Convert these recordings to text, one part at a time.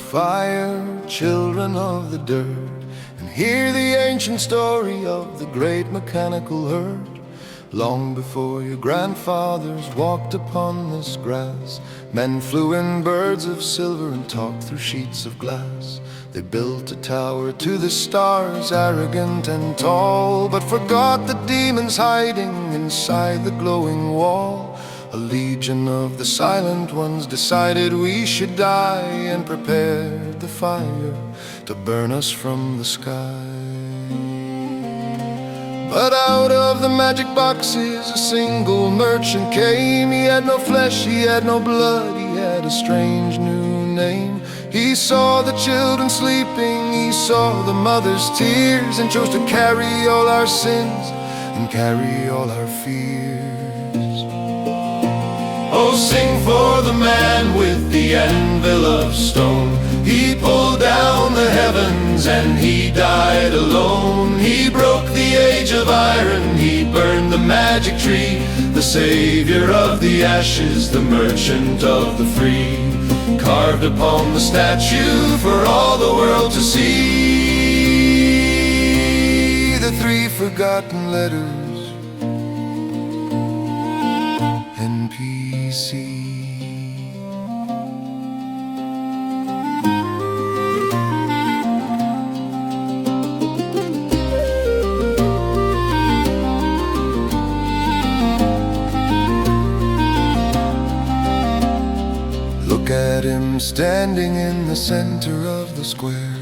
fire, children of the dirt, and hear the ancient story of the great mechanical herd. Long before your grandfathers walked upon this grass, men flew in birds of silver and talked through sheets of glass. They built a tower to the stars, arrogant and tall, but forgot the demons hiding inside the glowing wall. A legion of the silent ones decided we should die, and prepared the fire to burn us from the sky. But out of the magic boxes a single merchant came. He had no flesh, he had no blood, he had a strange new name. He saw the children sleeping, he saw the mothers' tears, and chose to carry all our sins and carry all our fears. Oh, sing for the man with the anvil of stone. He pulled down the heavens and he died alone. He broke the age of iron, he burned the magic tree, the savior of the ashes, the merchant of the free. Carved upon the statue for all the world to see, the three forgotten letters, NPC. Look at him standing in the center of the square,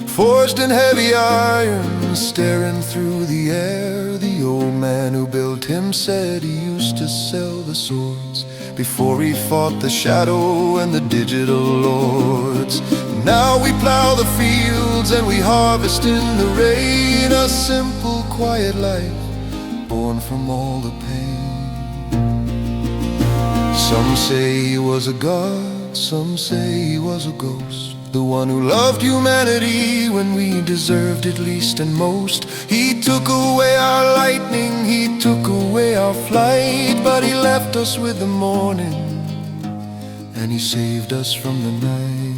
forged in heavy iron, staring through the air. The old man who built him said he used to sell the swords before he fought the shadow and the digital lords. Now we plow the fields and we harvest in the rain, a simple, quiet life born from all the pain. Some say he was a god, some say he was a ghost, the one who loved humanity when we deserved it least and most. He took away our lightning, he took away our flight, but he left us with the morning, and he saved us from the night.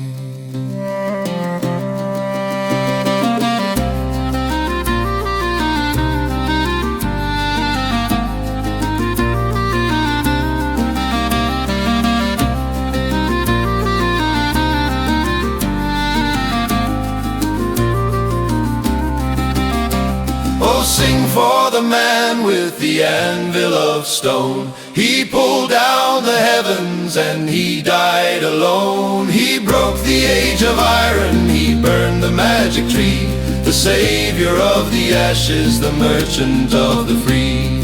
Sing for the man with the anvil of stone. He pulled down the heavens and he died alone. He broke the age of iron, he burned the magic tree, the savior of the ashes, the merchant of the free.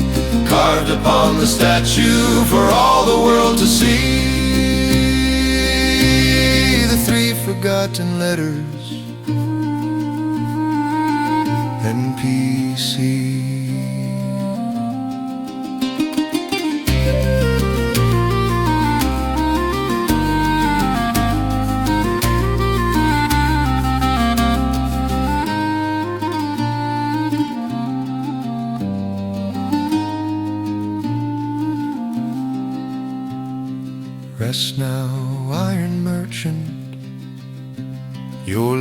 Carved upon the statue for all the world to see, the three forgotten letters, NPC. Rest now, iron merchant, your